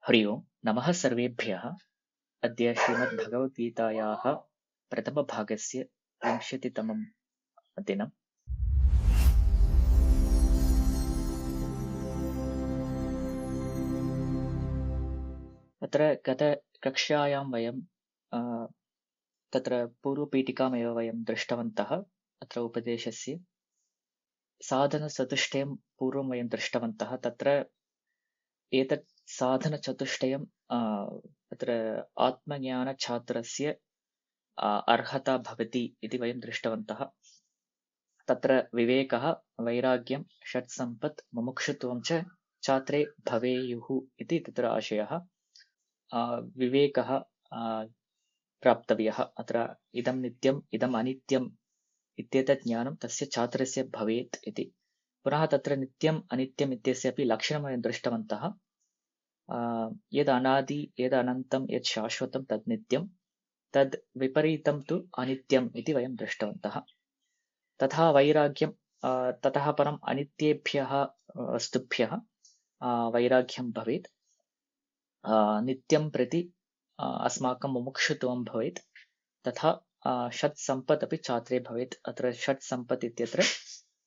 हरि ओम् नमः सर्वेभ्यः। अद्य श्रीमद्भगवद्गीतायाः प्रथमभागस्य 30तमं दिनम्। अत्र गतकक्ष्यायां वयं तत्र पूर्वपीठिकामेव वयं दृष्टवन्तः। अत्र उपदेशस्य साधनचतुष्टयं पूर्वं वयं दृष्टवन्तः। तत्र एतत् साधनचतुष्टयं तत्र आत्मज्ञानछात्रस्य अर्हता भवति इति वयं दृष्टवन्तः। तत्र विवेकः, वैराग्यं, षट्सम्पत्, मुमुक्षुत्वं च छात्रे भवेयुः इति तत्र आशयः। विवेकः प्राप्तव्यः। अत्र इदं नित्यम्, इदम् अनित्यम् इत्येतत् ज्ञानं तस्य छात्रस्य भवेत् इति। पुनः तत्र नित्यम् अनित्यम् इत्यस्य अपि लक्षणं वयं दृष्टवन्तः। यद् अनादि, यद् अनन्तं, यत् शाश्वतं तद् नित्यं, तद् विपरीतं तु अनित्यम् इति वयं दृष्टवन्तः। तथा वैराग्यं, ततः परम् अनित्येभ्यः वस्तुभ्यः वैराग्यं भवेत्। नित्यं प्रति अस्माकं मुमुक्षुत्वं भवेत्। तथा षट्सम्पत् अपि छात्रे भवेत्। अत्र षट्सम्पत् इत्यत्र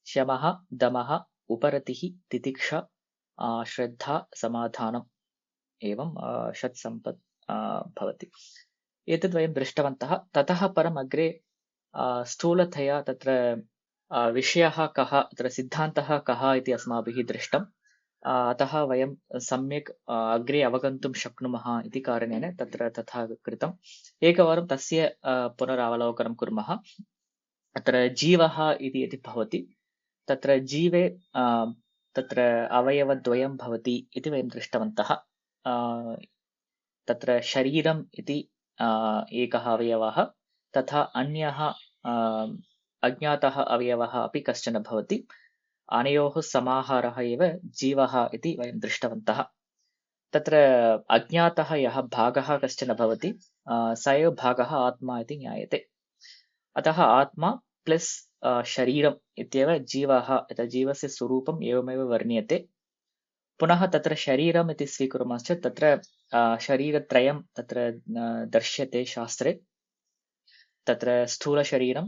शमः, दमः, उपरतिः, तितिक्षा, श्रद्धा, समाधानम् एवं षट्सम्पत् भवति। एतद् वयं दृष्टवन्तः। ततः परम् अग्रे स्थूलतया तत्र विषयः कः, अत्र सिद्धान्तः कः इति अस्माभिः दृष्टम्। अतः वयं सम्यक् अग्रे अवगन्तुं शक्नुमः इति कारणेन तत्र तथा कृतम्। एकवारं तस्य पुनरावलोकनं कुर्मः। अत्र जीवः इति यदि भवति, तत्र जीवे तत्र अवयवद्वयं भवति इति वयं दृष्टवन्तः। तत्र शरीरम् इति एकः अवयवः, तथा अन्यः अज्ञातः अवयवः अपि कश्चन भवति। अनयोः समाहारः एव जीवः इति वयं दृष्टवन्तः। तत्र अज्ञातः यः भागः कश्चन भवति, स एव भागः आत्मा इति ज्ञायते। अतः आत्मा प्लस् शरीरम् इत्येव जीवः, जीवस्य स्वरूपम् एवमेव वर्ण्यते। पुनः तत्र शरीरम् इति स्वीकुर्मश्चेत् तत्र शरीरत्रयं तत्र दर्श्यते शास्त्रे। तत्र स्थूलशरीरं,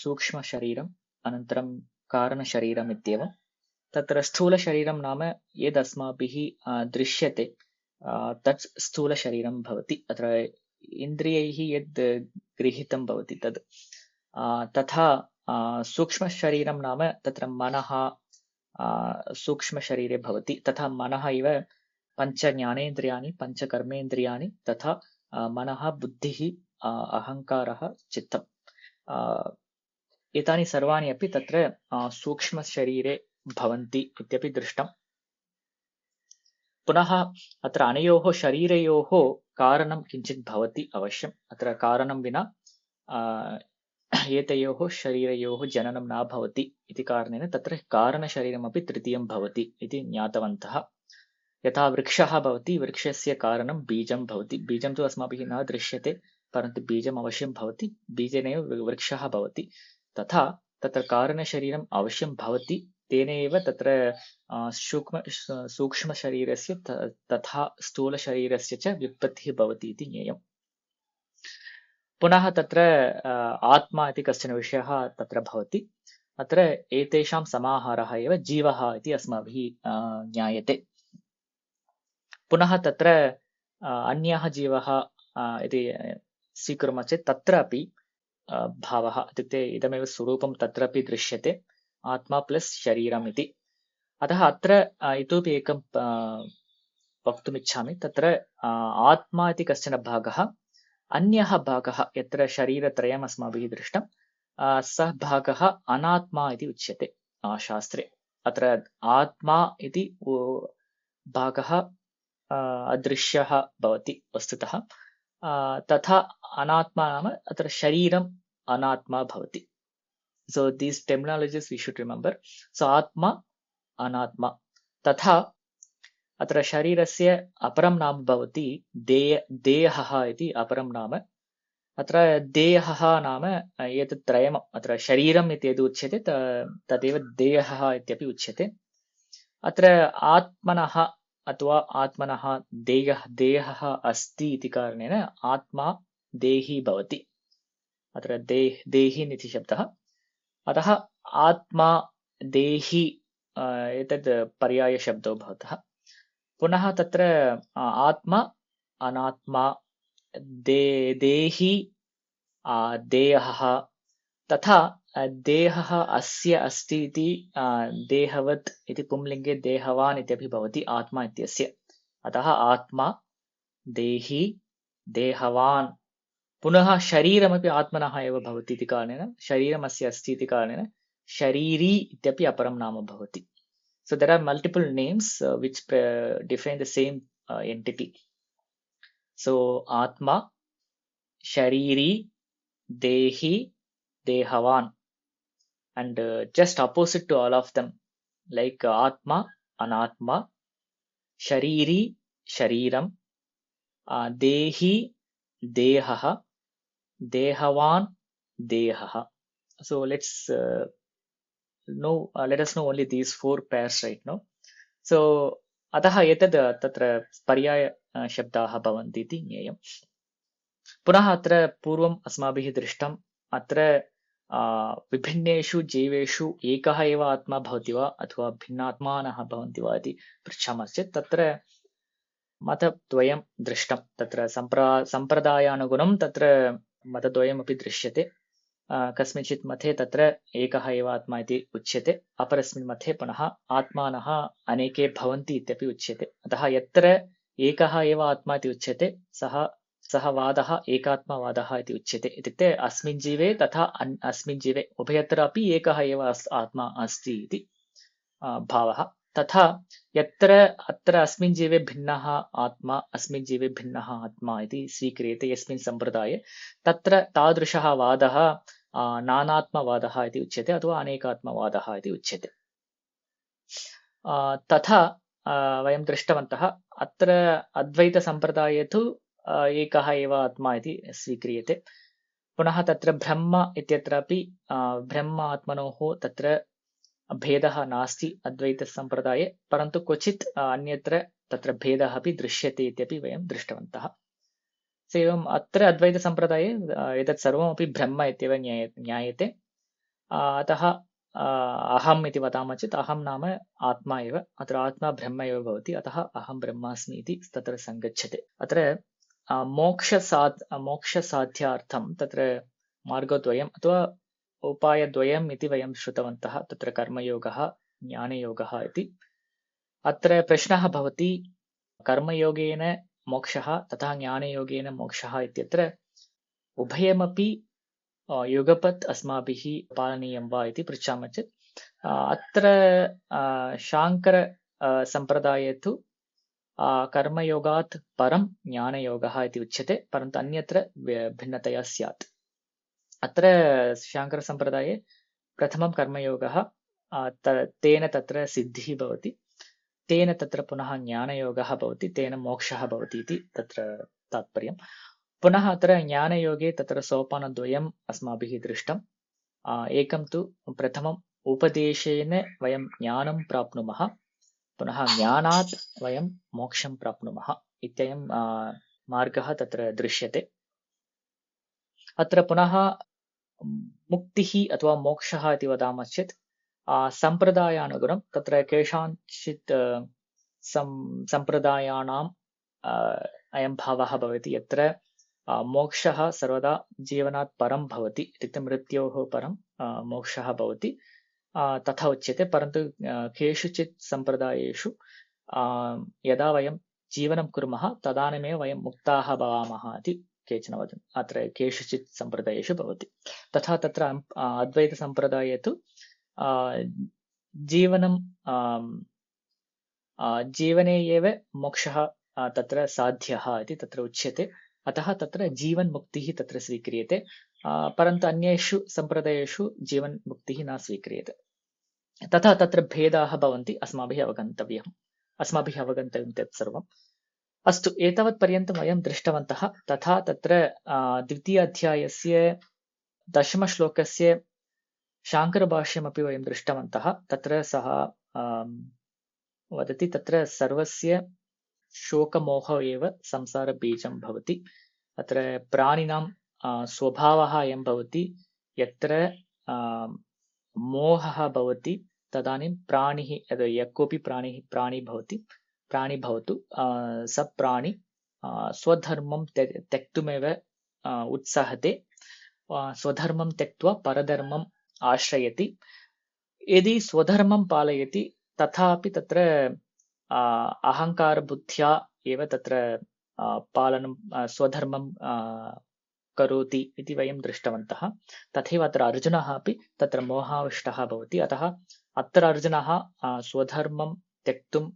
सूक्ष्मशरीरम्, अनन्तरं कारणशरीरम् इत्येवं। तत्र स्थूलशरीरं नाम यद् अस्माभिः दृश्यते तत् स्थूलशरीरं भवति। अत्र इन्द्रियैः यद् गृहीतं भवति तद्। तथा सूक्ष्मशरीरं नाम तत्र मनः सूक्ष्मशरीरे भवति। तथा मनः इव पञ्चज्ञानेन्द्रियाणि, पञ्चकर्मेन्द्रियाणि, तथा मनः, बुद्धिः, अहङ्कारः, चित्तम्, एतानि सर्वाणि अपि तत्र सूक्ष्मशरीरे भवन्ति इत्यपि दृष्टम्। पुनः अत्र अनयोः शरीरयोः कारणं किञ्चित् भवति अवश्यम्। अत्र कारणं विना एतयोः शरीरयोः जननं न भवति इति कारणेन तत्र कारणशरीरमपि तृतीयं भवति इति ज्ञातवन्तः। यथा वृक्षः भवति, वृक्षस्य कारणं बीजं भवति। बीजं तु अस्माभिः न दृश्यते, परन्तु बीजम् अवश्यं भवति, बीजेनैव वृक्षः भवति। तथा तत्र कारणशरीरम् अवश्यं भवति, तेनैव तत्र सूक्ष्मशरीरस्य तथा स्थूलशरीरस्य च व्युत्पत्तिः भवति इति ज्ञेयम्। पुनः तत्र आत्मा इति कश्चन विषयः तत्र भवति। अत्र एतेषां समाहारः एव जीवः इति अस्माभिः ज्ञायते। पुनः तत्र अन्यः जीवः इति स्वीकुर्मः चेत् तत्रापि भावः, इत्युक्ते इदमेव स्वरूपं तत्रापि दृश्यते, आत्मा प्लस् शरीरम् इति। अतः अत्र इतोपि एकं वक्तुमिच्छामि। तत्र आत्मा इति कश्चन भागः, अन्यः भागः यत्र शरीरत्रयम् अस्माभिः दृष्टं, सः भागः अनात्मा इति उच्यते शास्त्रे। अत्र आत्मा इति भागः अदृश्यः भवति वस्तुतः। तथा अनात्मा नाम अत्र शरीरम् अनात्मा भवति। So these terminologies we should remember. So आत्मा अनात्मा। तथा अत्र शरीरस्य अपरं नाम भवति देहः इति अपरं नाम। अत्र देहः नाम एतत् त्रयम्, अत्र शरीरम् इति यद् उच्यते तदेव देहः इत्यपि उच्यते। अत्र आत्मनः अथवा आत्मनः देहः अस्ति इति कारणेन आत्मा देही भवति। अत्र देहीन् इति शब्दः। अतः आत्मा देही एतद् पर्यायशब्दो भवतः। पुनः तत्र आत्मा अनात्मा देही देहः तथा देहः अस्य अस्ति इति देहवत् इति पुंलिङ्गे देहवान् इत्यपि भवति आत्मा इत्यस्य। अतः आत्मा देही देहवान् पुनः शरीरमपि आत्मनः एव भवति इति कारणेन शरीरमस्य अस्ति इति कारणेन शरीरी इत्यपि अपरं नाम भवति। So there are multiple names which define the same entity. So Atma, Shariri, Dehi, Dehavan, and just opposite to all of them, like Atma, Anatma, Shariri, Shariram, Dehi, Dehaha, Dehavan, Dehaha. So let us know only these four pairs right now. So अतः एतद् तत्र पर्याय शब्दाः भवन्ति इति ज्ञेयम्। पुनः अत्र पूर्वम् अस्माभिः दृष्टम् अत्र विभिन्नेषु जीवेषु एकः एव आत्मा भवति वा अथवा भिन्नात्मानः भवन्ति वा इति पृच्छामश्चेत् तत्र मतद्वयं दृष्टं। तत्र सम्प्रदायानुगुणं तत्र मतद्वयमपि दृश्यते। कस्मिंश्चित् मते तत्र एकः एव आत्मा इति उच्यते, अपरस्मिन् मते पुनः आत्मानः अनेके भवन्ति इत्यपि उच्यते। अतः यत्र एकः एव आत्मा इति उच्यते सः वादः एकात्मवादः इति उच्यते। इत्युक्ते अस्मिन् जीवे तथा अस्मिन् जीवे उभयत्र अपि एकः एव आत्मा अस्ति इति भावः। तथा यत्र अत्र अस्मिन् जीवे भिन्नः आत्मा अस्मिन् जीवे भिन्नः आत्मा इति स्वीक्रियते यस्मिन् सम्प्रदाये तत्र तादृशः वादः नानात्मवादः इति उच्यते अथवा अनेकात्मवादः इति उच्यते। तथा वयं दृष्टवन्तः अत्र अद्वैतसम्प्रदाये तु एकः एव आत्मा इति स्वीक्रियते। पुनः तत्र ब्रह्म इत्यत्रापि ब्रह्म आत्मनोः तत्र भेदः नास्ति अद्वैतसम्प्रदाये, परन्तु क्वचित् अन्यत्र तत्र भेदः अपि दृश्यते इत्यपि वयं दृष्टवन्तः। एवम् अत्र अद्वैतसम्प्रदाये एतत् सर्वमपि ब्रह्म इत्येव ज्ञायते। अतः अहम् इति वदामः चेत् अहं नाम आत्मा एव, अत्र आत्मा ब्रह्म एव भवति, अतः अहं ब्रह्मास्मि इति तत्र सङ्गच्छते। अत्र मोक्षसाध्यार्थं तत्र मार्गद्वयम् अथवा उपायद्वयम् इति वयं श्रुतवन्तः, तत्र कर्मयोगः ज्ञानयोगः इति। अत्र प्रश्नः भवति कर्मयोगेन मोक्षः तथा ज्ञानयोगेन मोक्षः इत्यत्र उभयमपि युगपत् अस्माभिः पालनीयं वा इति पृच्छामः चेत् अत्र शाङ्कर सम्प्रदाये तु कर्मयोगात् परं ज्ञानयोगः इति उच्यते, परन्तु अन्यत्र भिन्नतया स्यात्। अत्र शाङ्करसम्प्रदाये प्रथमं कर्मयोगः तेन तत्र सिद्धिः भवति, तेन तत्र पुनः ज्ञानयोगः भवति, तेन मोक्षः भवति इति तत्र तात्पर्यम्। पुनः अत्र ज्ञानयोगे तत्र सोपानद्वयम् अस्माभिः दृष्टम्। एकं तु प्रथमम् उपदेशेन वयं ज्ञानं प्राप्नुमः, पुनः ज्ञानात् वयं मोक्षं प्राप्नुमः इत्ययं मार्गः तत्र दृश्यते। अत्र पुनः मुक्तिः अथवा मोक्षः इति वदामश्चेत् सम्प्रदायानुगुणं तत्र केषाञ्चित् सम्प्रदायानाम् अयं भावः भवति यत्र मोक्षः सर्वदा जीवनात् परं भवति, इत्युक्ते मृत्योः परं मोक्षः भवति तथा उच्यते। परन्तु केषुचित् सम्प्रदायेषु यदा वयं जीवनं कुर्मः तदानीमेव वयं मुक्ताः भवामः इति केचन वदन्ति। अत्र केषुचित् सम्प्रदायेषु भवति तथा। तत्र अद्वैतसम्प्रदाये तु जीवने एव मोक्षः तत्र साध्यः इति तत्र उच्यते। अतः तत्र जीवन्मुक्तिः तत्र स्वीक्रियते, परन्तु अन्येषु सम्प्रदायेषु जीवन्मुक्तिः न स्वीक्रियते। तथा तत्र भेदाः भवन्ति, अस्माभिः अवगन्तव्यं तत् सर्वम्। अस्तु, एतावत् पर्यन्तं वयं दृष्टवन्तः। तथा तत्र द्वितीय अध्यायस्य 10 श्लोकस्य शाङ्करभाष्यमपि वयं दृष्टवन्तः। तत्र सः वदति तत्र सर्वस्य शोकमोह एव संसारबीजं भवति। अत्र प्राणिनां स्वभावः अयं भवति, यत्र मोहः भवति तदानीं प्राणिः यः कोऽपि प्राणी भवतु, स प्राणी स्वधर्मं त्यक्तुमेव उत्साहते, स्वधर्मं त्यक्त्वा परधर्मम् आश्रयति। यदि स्वधर्मं पालयति तथापि तत्र अहङ्कारबुद्ध्या एव तत्र पालनं स्वधर्मं करोति इति वयं दृष्टवन्तः। तथैव अत्र अर्जुनः अपि तत्र मोहाविष्टः भवति। अतः अत्र अर्जुनः स्वधर्मं त्यक्तुम्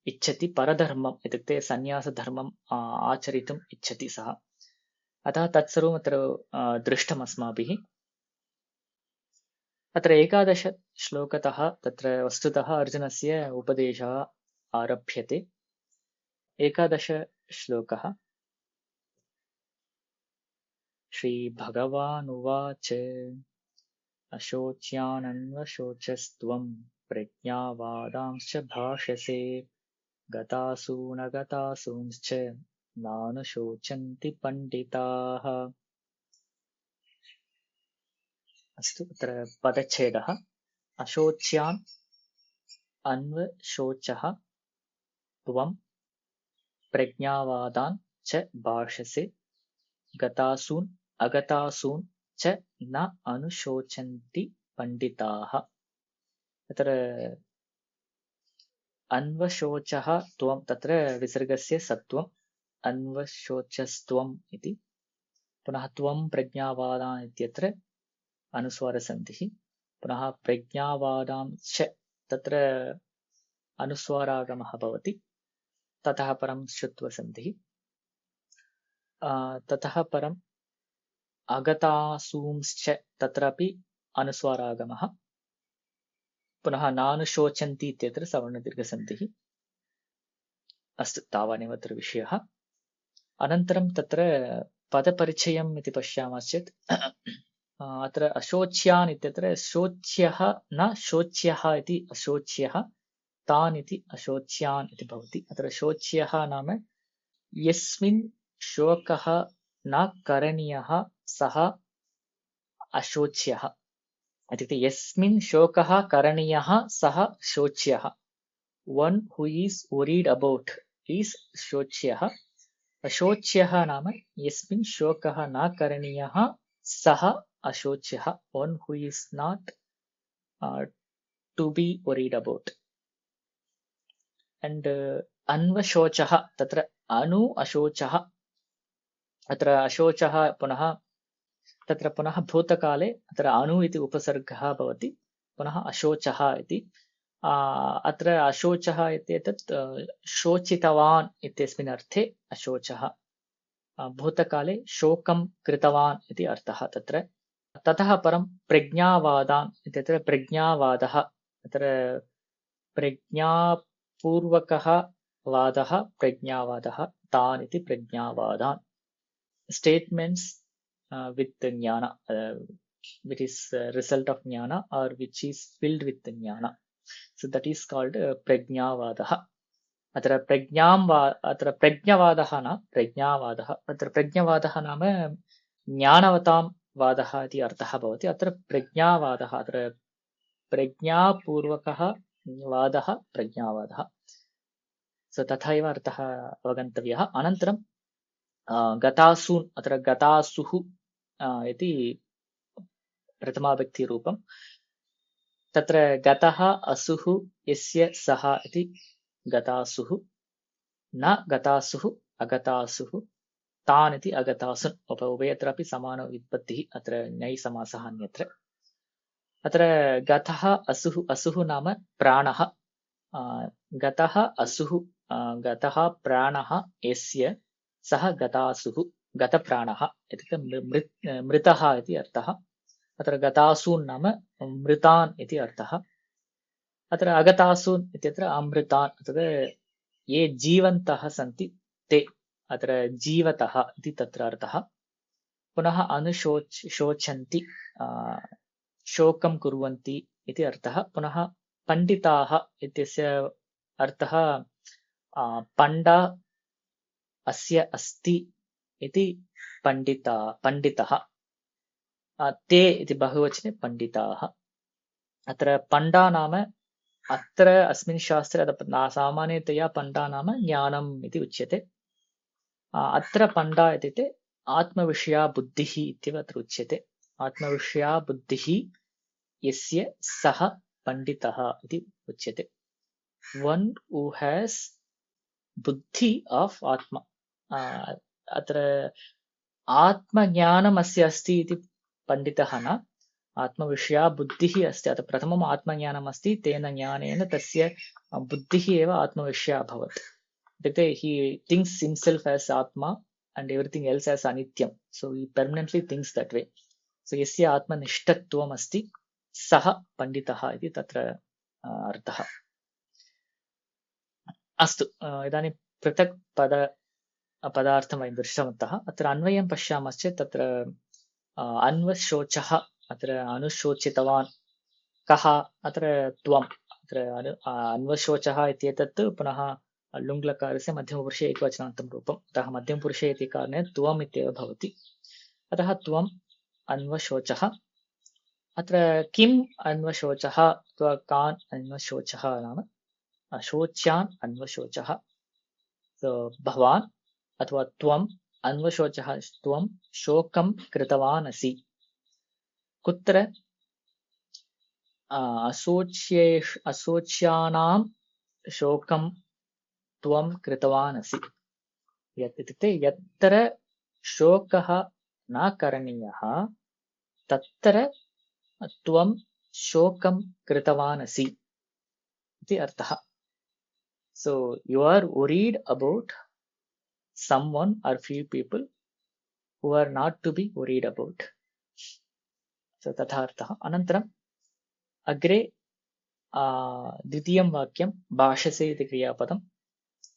इच्छति, परधर्मम् इत्युक्ते सन्न्यासधर्मम् आचरितुम् इच्छति सः। अतः तत्सर्वम् अत्र दृष्टम् अस्माभिः। अत्र 11 श्लोकतः तत्र वस्तुतः अर्जुनस्य उपदेशः आरभ्यते। 11 श्लोकः। श्रीभगवानुवाच अशोच्यानन्वशोचस्त्वं प्रज्ञावादांश्च भाषसे, गतासूनगतासूंश्च नानुशोचन्ति पण्डिताः। अस्तु, अत्र पदच्छेदः। अशोच्यान् अन्वशोचः त्वं प्रज्ञावादान् च भाषसे, गतासून् अगतासून् च न अनुशोचन्ति पण्डिताः। अत्र अन्वशोचः त्वं, तत्र विसर्गस्य सत्वम्, अन्वशोचस्त्वम् इति। पुनः त्वं प्रज्ञावादान् इत्यत्र अनुस्वारसन्धिः। पुनः प्रज्ञावादांश्च, तत्र अनुस्वारागमः भवति। ततः परं श्रुत्वसन्धिः। ततः परम् अगतासूंश्च, तत्रापि अनुस्वारागमः। पुनः नानुशोचन्ति इत्यत्र सवर्णदीर्घसन्धिः। अस्तु, तावानेव अत्र विषयः। अनन्तरं तत्र पदपरिचयम् इति पश्यामश्चेत् अत्र अशोच्यान् इत्यत्र शोच्यः न शोच्यः इति अशोच्यः, तान् इति अशोच्यान् इति भवति। अत्र शोच्यः नाम यस्मिन् शोकः न करणीयः सः अशोच्यः। इत्युक्ते यस्मिन् शोकः करणीयः सः शोच्यः। One who is worried about is शोच्यः। अशोच्यः नाम यस्मिन् शोकः न करणीयः सः अशोच्यः। One who is not to be worried about. And अन्वशोचः, तत्र अनु अशोचः। अत्र अशोचः तत्र पुनः भूतकाले अत्र अनु इति उपसर्गः भवति, पुनः अशोचः इति। अत्र अशोचः इत्येतत् शोचितवान् इत्यस्मिन् अर्थे अशोचः। भूतकाले शोकं कृतवान् इति अर्थः तत्र। ततः परं प्रज्ञावादान् इत्यत्र प्रज्ञावादः, अत्र प्रज्ञापूर्वकः वादः प्रज्ञावादः, तान् इति प्रज्ञावादान्। Statements with jnana, which is result of jnana or which is filled with jnana. So that is called prajnavadah. अत्र प्रज्ञावादः न प्रज्ञावादः। अत्र प्रज्ञावादः नाम ज्ञानवतां वादः इति अर्थः भवति। अत्र प्रज्ञावादः, अत्र प्रज्ञापूर्वकः वादः प्रज्ञावादः। सो तथा एव अर्थः अवगन्तव्यः। अनन्तरं गतासून्, अत्र गतासुः इति प्रथमाविभक्तिरूपम्। तत्र गतः असुः यस्य सः इति गतासुः, न गतासुः अगतासुः, तान् इति अगतासुन्। उभयत्रापि समानव्युत्पत्तिः, अत्र ञै समासः अन्यत्र। अत्र गतः असुः, असुः नाम प्राणः। गतः असुः, गतः प्राणः यस्य सः गतासुः, गतप्राणः इत्युक्ते मृतः इति अर्थः। अत्र गतासून् नाम मृतान् इति अर्थः। अत्र अगतासून् इत्यत्र अमृतान्, अत्र ये जीवन्तः सन्ति ते, अत्र जीवतः इति तत्र अर्थः। पुनः अनुशोचन्ति, शोकं कुर्वन्ति इति अर्थः। पुनः पण्डिताः इत्यस्य अर्थः पण्डा अस्य अस्ति इति पण्डितः ते इति बहुवचने पण्डिताः अत्र पण्डा नाम अत्र अस्मिन् शास्त्रे सामान्यतया पण्डा नाम ज्ञानम् इति उच्यते अत्र पण्डा इत्युक्ते आत्मविषया बुद्धिः इत्येव अत्र उच्यते आत्मविषया बुद्धिः यस्य सः पण्डितः इति उच्यते one who has बुद्धि of आत्मा अत्र आत्मज्ञानम् अस्य अस्ति इति पण्डितः न आत्मविषया बुद्धिः अस्ति अतः प्रथमम् आत्मज्ञानम् अस्ति तेन ज्ञानेन तस्य बुद्धिः एव आत्मविषया अभवत् इत्युक्ते he thinks himself as आत्मा and everything else as अनित्यं so he permanently thinks that way so यस्य आत्मनिष्ठत्वम् अस्ति सः पण्डितः इति तत्र अर्थः अस्तु इदानीं पृथक् पदार्थं वयं दृष्टवन्तः अत्र अन्वयं पश्यामश्चेत् तत्र अन्वशोचः अत्र अनुशोचितवान् कः अत्र त्वम् अत्र अन्वशोचः इत्येतत् पुनः लुङ्लकारस्य मध्यमपुरुषे एकवचनान्तं रूपम् अतः मध्यमपुरुषे इति कारणेन त्वम् इत्येव भवति अतः त्वम् अन्वशोचः अत्र किम् अन्वशोचः अथवा कान् अन्वशोचः नाम शोच्यान् अन्वशोचः भवान् अथवा त्वम् अन्वशोचः त्वं शोकं कृतवान् असि कुत्र अशोच्यानां शोकं त्वं कृतवान् असि इत्युक्ते यत्र शोकः न करणीयः तत्र त्वं शोकं कृतवान् असि इति अर्थः so you are worried about someone or few people who are not to be worried about so तथा अर्थः अनन्तरम् अग्रे द्वितीयं वाक्यं भाषसे इति क्रियापदं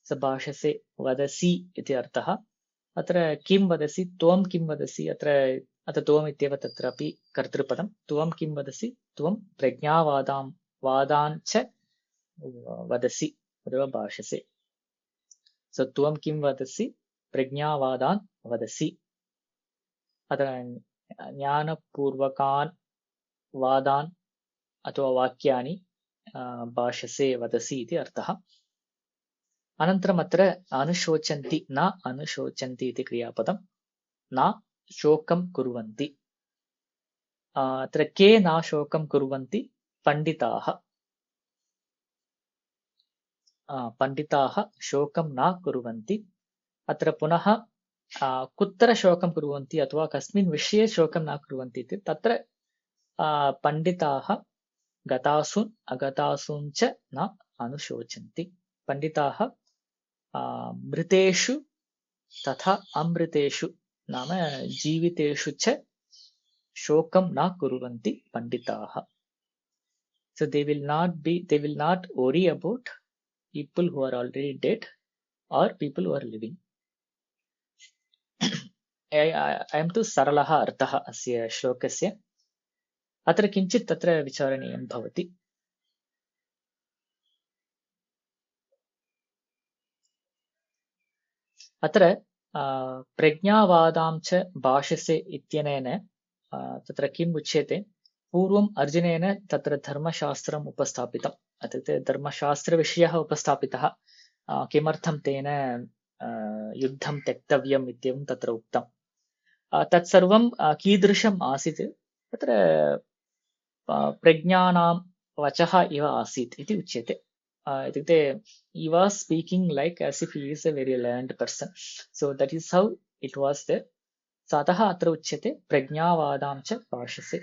स भाषसे वदसि इति अर्थः अत्र किं वदसि त्वं किं वदसि अत्र त्वम् इत्येव तत्रापि कर्तृपदं त्वं किं वदसि त्वं प्रज्ञावादान् च वदसि तदेव भाषसे so त्वं किं वदसि प्रज्ञावादान् वदसि अत्र ज्ञानपूर्वकान् वादान् अथवा वाक्यानि भाषसे वदसि इति अर्थः अनन्तरम् अत्र अनुशोचन्ति न अनुशोचन्ति इति क्रियापदं न शोकं कुर्वन्ति अत्र के न शोकं कुर्वन्ति पण्डिताः शोकं न कुर्वन्ति अत्र पुनः कुत्र शोकं कुर्वन्ति अथवा कस्मिन् विषये शोकं न कुर्वन्ति इति तत्र पण्डिताः गतासून् अगतासून् च न अनुशोचन्ति पण्डिताः मृतेषु तथा अमृतेषु नाम जीवितेषु च शोकं न कुर्वन्ति पण्डिताः so they will not worry about people who are already dead or people who are living अयं तु सरलः अर्थः अस्य श्लोकस्य अत्र किञ्चित् तत्र विचारणीयं भवति अत्र प्रज्ञावादां च भाषसे इत्यनेन तत्र किम् उच्यते पूर्वम् अर्जुनेन तत्र धर्मशास्त्रम् उपस्थापितम् इत्युक्ते धर्मशास्त्रविषयः उपस्थापितः किमर्थं तेन युद्धं त्यक्तव्यम् इत्येवं तत्र उक्तम् तत्सर्वं कीदृशम् आसीत् तत्र प्रज्ञानां वचः इव आसीत् इति उच्यते इत्युक्ते he was speaking like as if he is a very learned person so that is how it was there so अतः अत्र उच्यते प्रज्ञावादां च भाषसे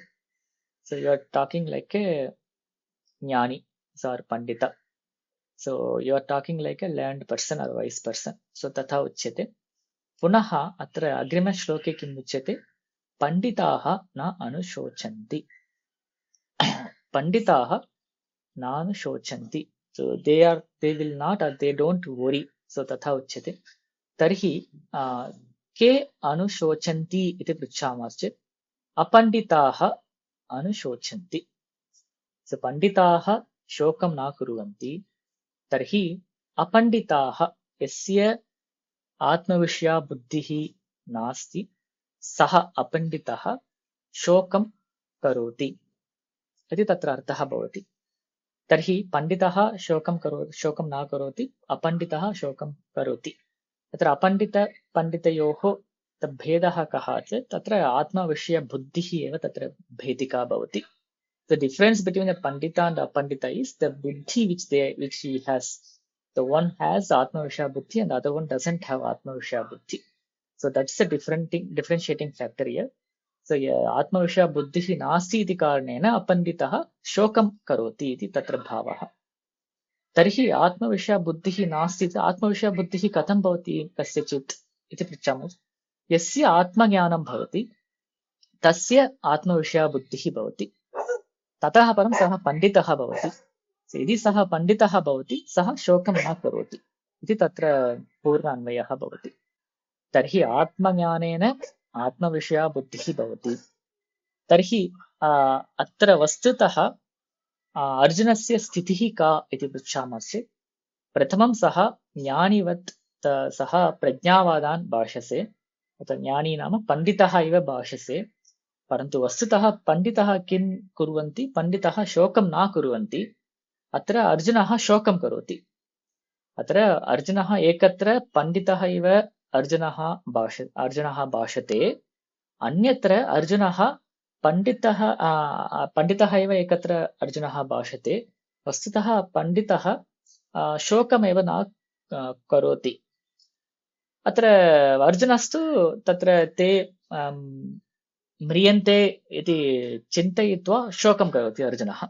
so you are talking like a jnani or pandita so you are talking like a learned person or wise person so तथा उच्यते पुनः अत्र अग्रिमश्लोके किम् उच्यते पण्डिताः न अनुशोचन्ति पण्डिताः नानुशोचन्ति so they will not or they don't worry so तथा उच्यते तर्हि के अनुशोचन्ति इति पृच्छामश्चेत् अपण्डिताः अनुशोचन्ति so पण्डिताः शोकं न कुर्वन्ति तर्हि अपण्डिताः यस्य आत्मविषया बुद्धिः नास्ति सः अपण्डितः शोकं करोति इति तत्र अर्थः भवति। तर्हि पण्डितः शोकं न करोति, अपण्डितः शोकं करोति। तत्र अपण्डितपण्डितयोः भेदः कः चेत् तत्र आत्मविषयबुद्धिः एव तत्र भेदिका भवति। The difference between a pandita and apandita is the buddhi which he has. The one has atmavishya buddhi and the other one doesn't have atmavishya buddhi. So that's the differentiating factor here. So atmavishya buddhi nasti iti karanena apanditah shokam karoti iti tatra bhavah. Tarhi atmavishya buddhi nasti atmavishya buddhi katham bhavati kasyachit iti pritchamas. Yasya atmajnanam bhavati tasya atmavishya buddhi bhavati. ततः परं सः पण्डितः भवति। यदि सः पण्डितः भवति सः शोकं न करोति इति तत्र पूर्वान्वयः भवति। तर्हि आत्मज्ञानेन आत्मविषया बुद्धिः भवति। तर्हि अत्र वस्तुतः अर्जुनस्य स्थितिः का इति पृच्छामश्चेत् प्रथमं सः ज्ञानिवत् सः प्रज्ञावादान् भाषसे, अतः ज्ञानी नाम पण्डितः इव भाषसे। परन्तु वस्तुतः पण्डितः किं कुर्वन्ति, पण्डितः शोकं न कुर्वन्ति। अत्र अर्जुनः शोकं करोति। अत्र अर्जुनः एकत्र पण्डितः इव अर्जुनः भाषते, अन्यत्र अर्जुनः पण्डितः इव एकत्र अर्जुनः भाषते। वस्तुतः पण्डितः शोकमेव न करोति। अत्र अर्जुनस्तु तत्र ते म्रियन्ते इति चिन्तयित्वा शोकं करोति अर्जुनः।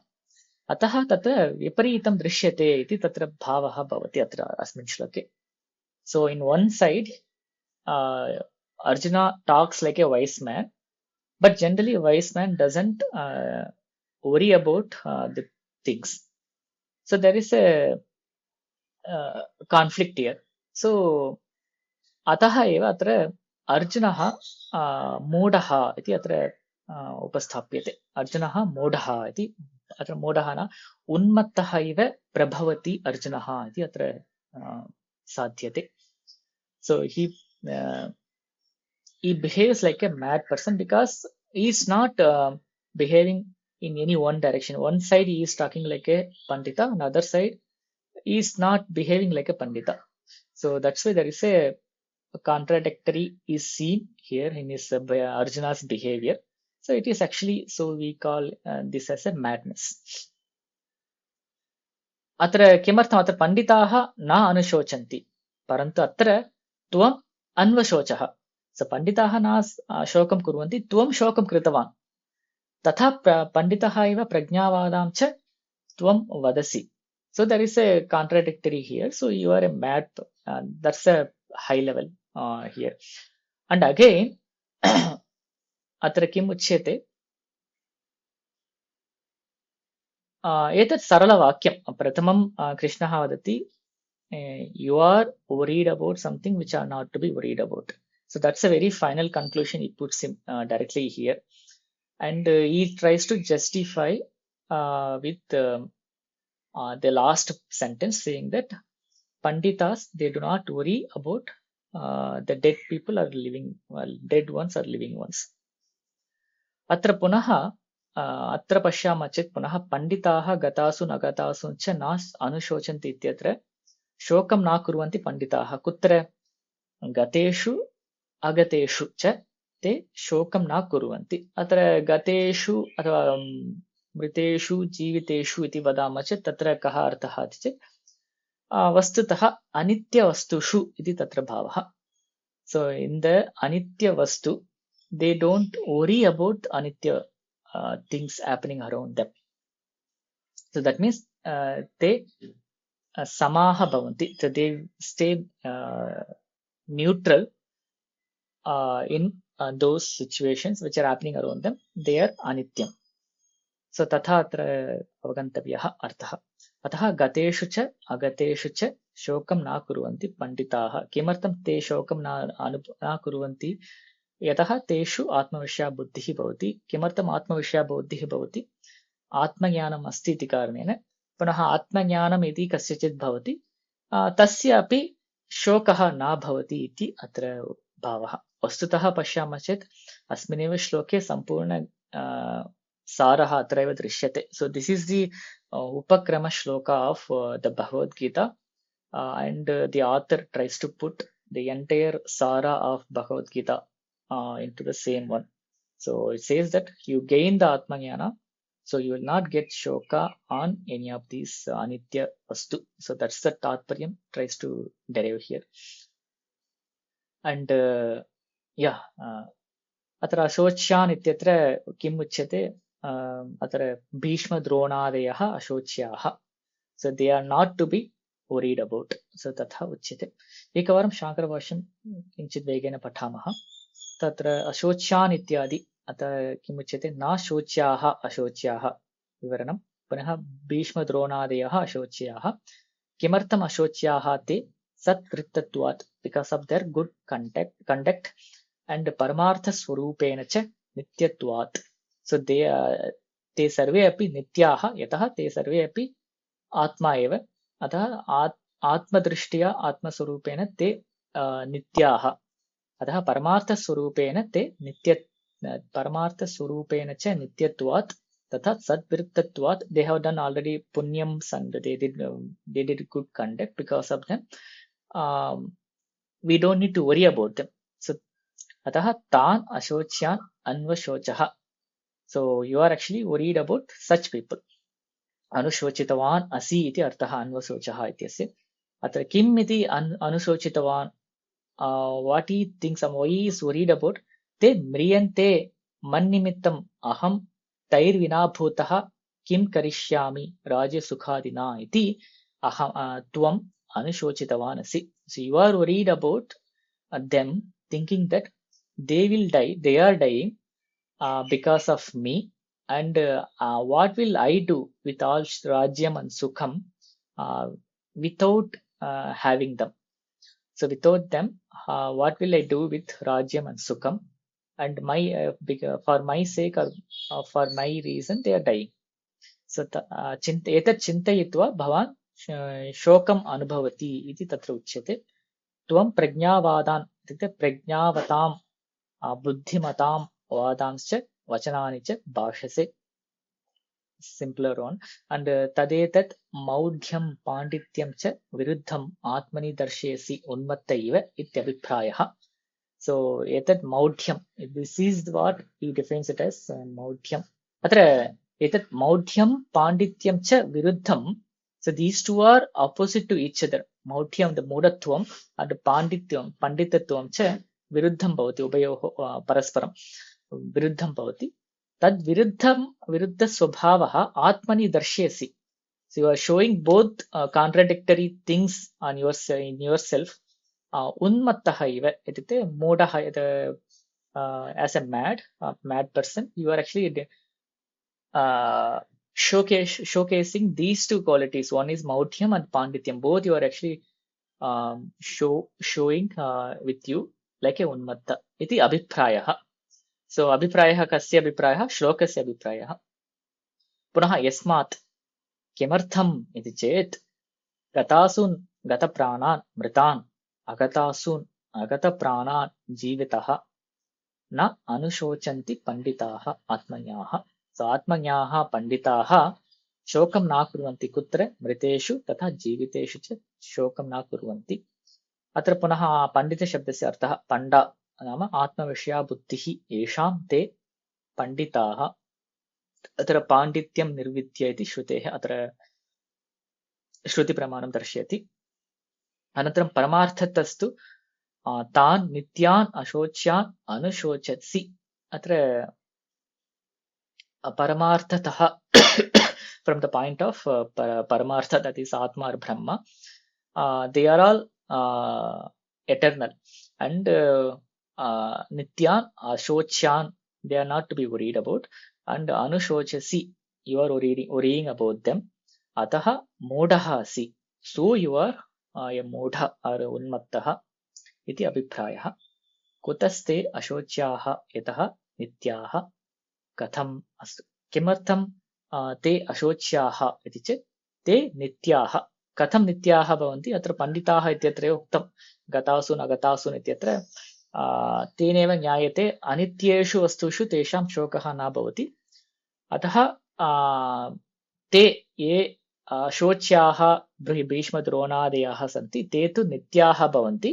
अतः तत्र विपरीतं दृश्यते इति तत्र भावः भवति अत्र अस्मिन् श्लोके। So in one side, Arjuna talks like a wise man, but generally a wise man doesn't worry about the things. So there is a conflict here. So अतः एव अत्र अर्जुनः मूढः इति अत्र उपस्थाप्यते। अर्जुनः मूढः इति अत्र मूढः न उन्मत्तः इव प्रभवति अर्जुनः इति अत्र साध्यते। So he behaves like a mad person because he is not behaving in any one direction. One side he is talking like a pandita, another side he is not behaving like a pandita. So that's why there is a contradictory is seen here in his Arjuna's behavior. So it is actually, so we call this as a madness. अत्र किमर्थम् अत्र पण्डिताः न अनुशोचन्ति, परन्तु अत्र त्वम् अन्वशोचः। पण्डिताः न शोकं कुर्वन्ति, त्वं शोकं कृतवान्। तथा पण्डितः इव प्रज्ञावादां च त्वं वदसि। So there is a contradictory here. So you are a mad, that's a high level here. And again, अत्र किम् उच्यते, एतत् सरलवाक्यं। प्रथमं कृष्णः वदति, you are worried about something which are not to be worried about. So that's a very final conclusion he puts him directly here. And he tries to justify with the last sentence saying that Panditas, they do not worry about the dead people are living, dead ones are living ones. अत्र पुनः अत्र पश्यामः चेत् पुनः पण्डिताः गतासु न गतासु च न अनुशोचन्ति इत्यत्र शोकं न कुर्वन्ति पण्डिताः। कुत्र? गतेषु अगतेषु च ते शोकं न कुर्वन्ति। अत्र गतेषु अथवा मृतेषु जीवितेषु इति वदामः चेत् तत्र कः अर्थः इति चेत् वस्तुतः अनित्यवस्तुषु इति तत्र भावः। So in the anitya vastu, they don't worry about anitya things happening around them. So that means they samaha bhavanti. So they stay neutral in those situations which are happening around them. They are anityam. So tatha atra avagantavyaha artha. अतः गतेषु च अगतेषु च शोकं न कुर्वन्ति पण्डिताः। किमर्थं ते शोकं न कुर्वन्ति? यतः तेषु आत्मविषया बुद्धिः भवति। किमर्थम् आत्मविषया बुद्धिः भवति? आत्मज्ञानम् अस्ति इति कारणेन। पुनः आत्मज्ञानम् इति कस्यचित् भवति तस्य अपि शोकः न भवति इति अत्र भावः। वस्तुतः पश्यामः चेत् अस्मिन्नेव श्लोके सम्पूर्ण सारः अत्रैव दृश्यते। So this is the upakrama shloka of the Bhagavad Gita, and the author tries to put the entire sara of Bhagavad Gita into the same one. So it says that you gain the Atma Jnana, so you will not get shoka on any of these anitya vastu. So that's the Tatparyam tries to derive here. And yeah, अत्र अशोच्यान् इत्यत्र किम् उच्यते? अत्र भीष्मद्रोणादयः अशोच्याः. So they are not to be worried about. So तथा उच्यते. एकवारं शाङ्करभाष्यं किञ्चित् वेगेन पठामः. तत्र अशोच्यान् इत्यादि अतः किमुच्यते? न शोच्याः अशोच्याः विवरणं. पुनः भीष्मद्रोणादयः अशोच्याः. किमर्थम् अशोच्याः? ते सत्कृतत्वात्, because of their good conduct and परमार्थस्वरूपेण च नित्यत्वात्. So ते सर्वे अपि नित्याः, यतः ते सर्वे अपि आत्मा एव, अतः आत्मदृष्ट्या आत्मस्वरूपेण ते नित्याः, अतः परमार्थस्वरूपेण ते परमार्थस्वरूपेण च नित्यत्वात् तथा सद्वृत्तत्वात्. They have done already punyam sandha, they did good conduct, because of them we don't need to worry about them. So अतः तान् अशोच्यान् अन्वशोचः. So you are actually worried about such people. अनुशोचितवान् असि इति अर्थः अन्वशोचः इत्यस्य. अत्र किम् इति अनुशोचितवान्, what he thinks and why he is worried about? ते म्रियन्ते मन्निमित्तम् अहं तैर्विना भूतः किं करिष्यामि राज्यसुखादिना इति अहं त्वम् अनुशोचितवान् असि. So you are worried about them, thinking that they will die, they are dying because of me. And what will I do with all Rajyam and Sukham without having them? So without them, what will I do with Rajyam and Sukham? And for my sake or for my reason, they are dying. So एतत् चिन्तयित्वा भवान् शोकम् अनुभवति इति तत्र उच्यते. त्वं प्रज्ञावादान् इत्युक्ते प्रज्ञावतां बुद्धिमतां वादांश्च वचनानि च भाषसे. Simpler one. And tadetat maudhyam pandityam cha viruddham atmani darshesi unmatta iva ityabhiprayah. So etat maudhyam, this is what he defines it as maudhyam. Atra etat maudhyam pandityam cha viruddham. So these two are opposite to each other. Maudhyam, the mudatvam, and pandityam, panditatvam cha viruddham bhavati, ubayoho parasparam viruddham bhavati. तद् विरुद्ध स्वभावः आत्मनि दर्शयसि. So you are showing both contradictory things on in yourself. Unmattah iva ityukte modah, as a mad person, you are actually showcasing these two qualities. One is maudhyam and pandityam. Both you are actually showing with you like a unmatta iti abhiprayah. So अभिप्रायः कस्य अभिप्रायः? श्लोकस्य अभिप्रायः. पुनः यस्मात् किमर्थम् इति चेत् गतासून् गतप्राणान् मृतान् अगतासून् अगतप्राणान् जीवितः न अनुशोचन्ति पंडिताः आत्मज्ञाः. So आत्मज्ञाः पंडिताः शोकं न कुर्वन्ति. कुत्र? मृतेषु तथा जीवितेषु च शोकं न कुर्वन्ति. अत्र पुनः पण्डितशब्दस्य अर्थः पण्डा नाम आत्मविषया बुद्धिः, येषां ते पंडिताः. अत्र पाण्डित्यं निर्विद्य इति श्रुतेः अत्र श्रुतिप्रमाणं दर्शयति. अनन्तरं परमार्थतस्तु तान् नित्यान् अशोच्यान् अनुशोचसि. अत्र परमार्थतः from the point of paramartha, that is atma or brahma, they are all eternal, and nityan ashochan, they are not to be worried about, and anushochasi, you are worrying about them. Ataha modaha asi, so you are a modha or unmattaha iti abhiprayah. Kutaste ashocyaha yataha nityaha katham astu. किमर्थं ते अशोच्याः इति चेत् ते नित्याः. कथं नित्याः भवन्ति अत्र पण्डिताः इत्यत्र उक्तं गतासु न गतासु इत्यत्र तेनैव ज्ञायते अनित्येषु वस्तुषु तेषां शोकः न भवति अतः ते ये शोच्याः भीष्मद्रोणादयः सन्ति ते तु नित्याः भवन्ति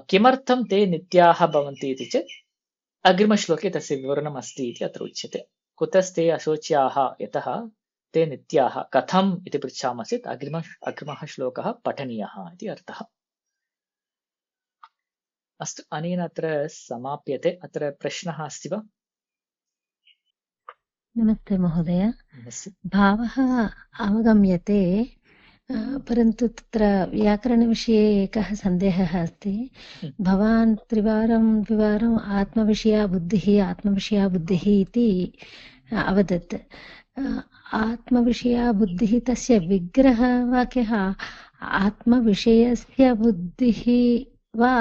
किमर्थं ते नित्याः भवन्ति इति चेत् अग्रिमश्लोके तस्य विवरणम् अस्ति इति अत्र उच्यते कुतस्ते अशोच्याः यतः ते नित्याः कथम् इति पृच्छामः चेत् अग्रिमः श्लोकः पठनीयः इति अर्थः अस्तु अनेन अत्र समाप्यते अत्र प्रश्नः अस्ति वा नमस्ते महोदय भावः अवगम्यते परन्तु तत्र व्याकरणविषये एकः सन्देहः अस्ति भवान् द्विवारम् आत्मविषया बुद्धिः इति अवदत् आत्मविषया बुद्धिः तस्य विग्रहवाक्यः आत्मविषयस्य बुद्धिः वा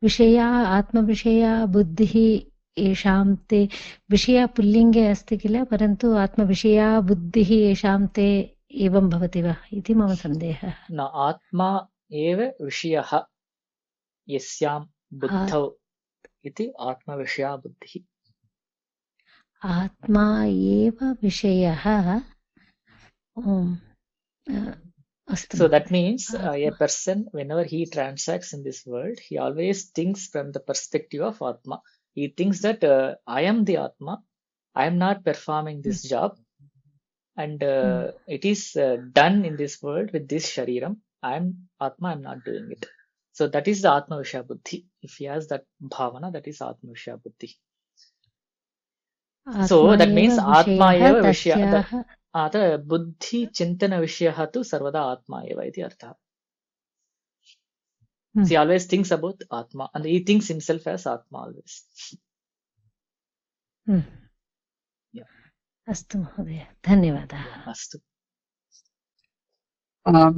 विषया आत्मविषया बुद्धिः येषां ते विषया पुल्लिङ्गे अस्ति किल परन्तु आत्मविषया बुद्धिः येषां ते एवं भवति वा इति मम सन्देहः न आत्मा एव विषयः यस्यां बुद्धौ इति आत्मविषया बुद्धिः आत्मा एव विषयः So that means a person whenever he transacts in this world he always thinks from the perspective of Atma. He thinks that I am the Atma, I am not performing this job and it is done in this world with this shariram. I am Atma, I am not doing it. So that is the Atma Vishya Buddhi. If he has that bhavana, that is Atma Vishya Buddhi. So that means Atma eva Vishya. अत्र बुद्धि चिंतन विषयः तु सर्वदा आत्मा एव इति अर्थः. He always thinks about Atma and he thinks himself as Atma always. अस्तु महोदय धन्यवादः. अस्तु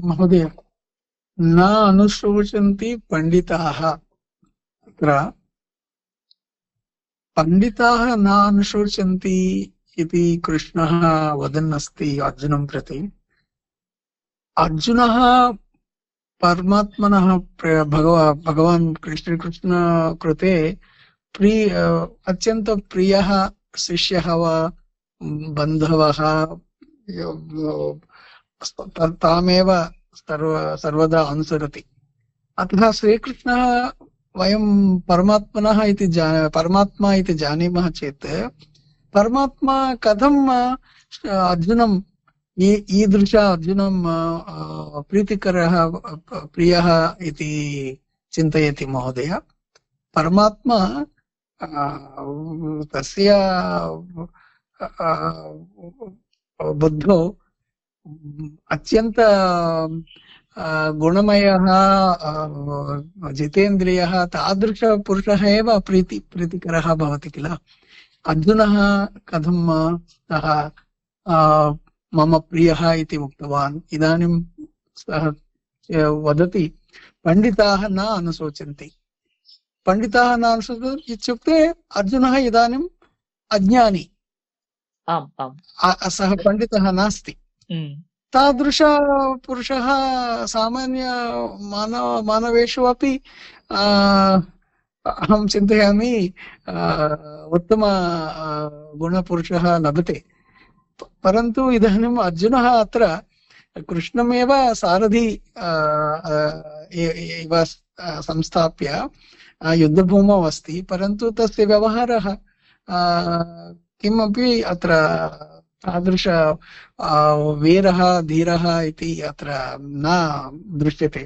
महोदय न अनुशोचन्ति पंडिताः अत्र पंडिताः न अनुशोचन्ति इति कृष्णः वदन् अस्ति अर्जुनं प्रति. अर्जुनः परमात्मनः भगवान् कृष्ण कृते अत्यन्त प्रियः शिष्यः वा बन्धवः तामेव सर्वदा अनुसरति. अतः श्रीकृष्णः वयं परमात्मा इति जानीमः चेत् परमात्मा कथम् अर्जुनं ईदृश अर्जुनं प्रीतिकरः प्रियः इति चिन्तयति महोदय. परमात्मा तस्य बुद्धौ अत्यन्त गुणमयः जितेन्द्रियः तादृशपुरुषः एव प्रीतिकरः भवति किल. अर्जुनः कथं सः मम प्रियः इति उक्तवान्. इदानीं सः वदति पंडिताः न अनुशोचन्ति. पंडिताः न अनुशोचन्ति इत्युक्ते अर्जुनः इदानीम् अज्ञानी. सः पंडितः नास्ति. तादृश पुरुषः सामान्य मानवेषु अपि अहं चिन्तयामि उत्तम गुणपुरुषः लभते. परन्तु इदानीम् अर्जुनः अत्र कृष्णमेव सारथि इव संस्थाप्य युद्धभूमौ अस्ति. परन्तु तस्य व्यवहारः किमपि अत्र तादृश वीरः धीरः इति अत्र न दृश्यते.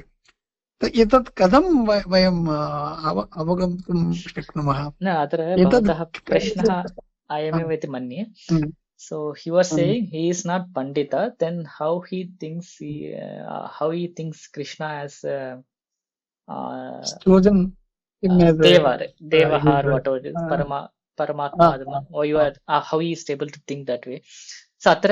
एतत् कथं वयम् अवगन्तुं शक्नुमः? न अत्र भवतः प्रश्नः अयमेव इति मन्ये. So he was saying he is not Pandita, then how he thinks Krishna as chosen Deva or whatever it is, Paramatma, or you are how he is able to think that way. So अत्र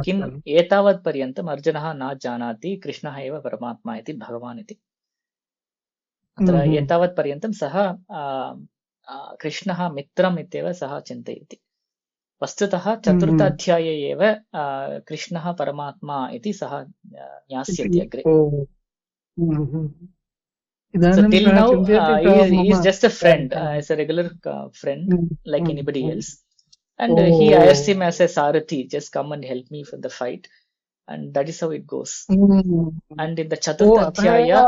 किम् एतावत् पर्यन्तम् अर्जुनः न जानाति कृष्णः एव परमात्मा इति भगवान् इति. अत्र एतावत् पर्यन्तं सः कृष्णः मित्रम् इत्येव सः चिन्तयति. वस्तुतः चतुर्थ-अध्याये एव कृष्णः परमात्मा इति सः ज्ञास्यति अग्रे. So till now he is just a friend, as a regular friend like anybody else, and he hires him as a Sarathi, just come and help me for the fight, and that is how it goes. And in the Chaturth-adhyaya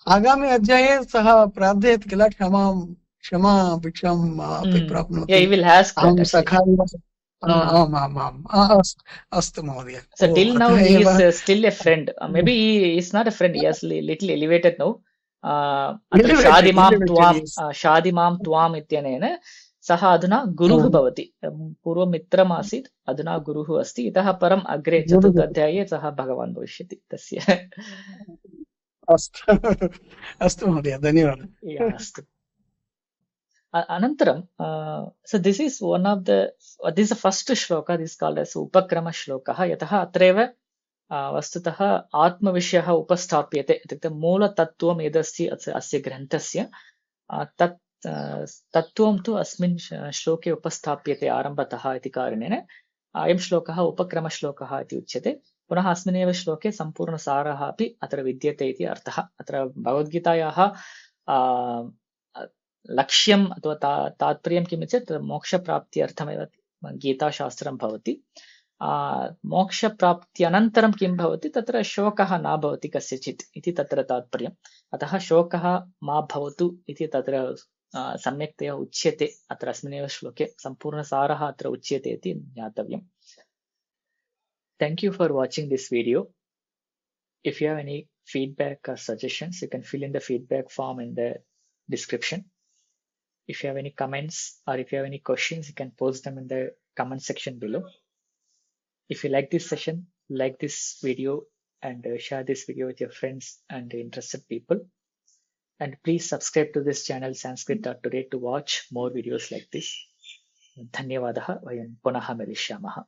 आगामी अध्याये सः प्रार्थयति किल क्षमा भिक्षां अपि प्राप्नोति. Yeah, he will ask that. अहं सखा अस्तु महोदय. So till now he is still a friend. Maybe he is not a friend. He has little elevated now. शादिमां त्वाम् इत्यनेन सः अधुना गुरुः भवति. पूर्वं मित्रम् आसीत्, अधुना गुरुः अस्ति. इतः परम् अग्रे चतुर्थ-अध्याये सः भगवान् भविष्यति तस्य. अस्तु महोदय, धन्यवादः. अस्तु. Anantaram, so this is one of the, this is the first shloka, this is called as Upakrama Shlokah. Yatah atreva vastutah Atma-vishayah upastapyate. इत्युक्ते मूलतत्त्वम् एतस्य अस्य ग्रन्थस्य तत्त्वं तु अस्मिन् श्लोके उपस्थाप्यते आरम्भतः इति कारणेन अयं श्लोकः उपक्रमश्लोकः इति उच्यते. पुनः अस्मिन्नेव श्लोके सम्पूर्णसारः अपि अत्र विद्यते इति अर्थः. अत्र भगवद्गीतायाः लक्ष्यम् अथवा तात्पर्यं किम् चेत् मोक्षप्राप्त्यर्थमेव गीताशास्त्रं भवति. मोक्षप्राप्त्यनन्तरं किं भवति, तत्र शोकः न भवति कस्यचित् इति तत्र तात्पर्यम्. अतः शोकः मा भवतु इति तत्र सम्यक्तया उच्यते. अत्र अस्मिन्नेव श्लोके सम्पूर्णसारः अत्र उच्यते इति ज्ञातव्यम्. Thank you for watching this video. If you have any feedback or suggestions, you can fill in the feedback form in the description. If you have any comments or if you have any questions, you can post them in the comment section below. If you like this session, like this video and share this video with your friends and interested people. And please subscribe to this channel Sanskrit.today to watch more videos like this. Dhanyavadah. Vayam punaha milishyamah.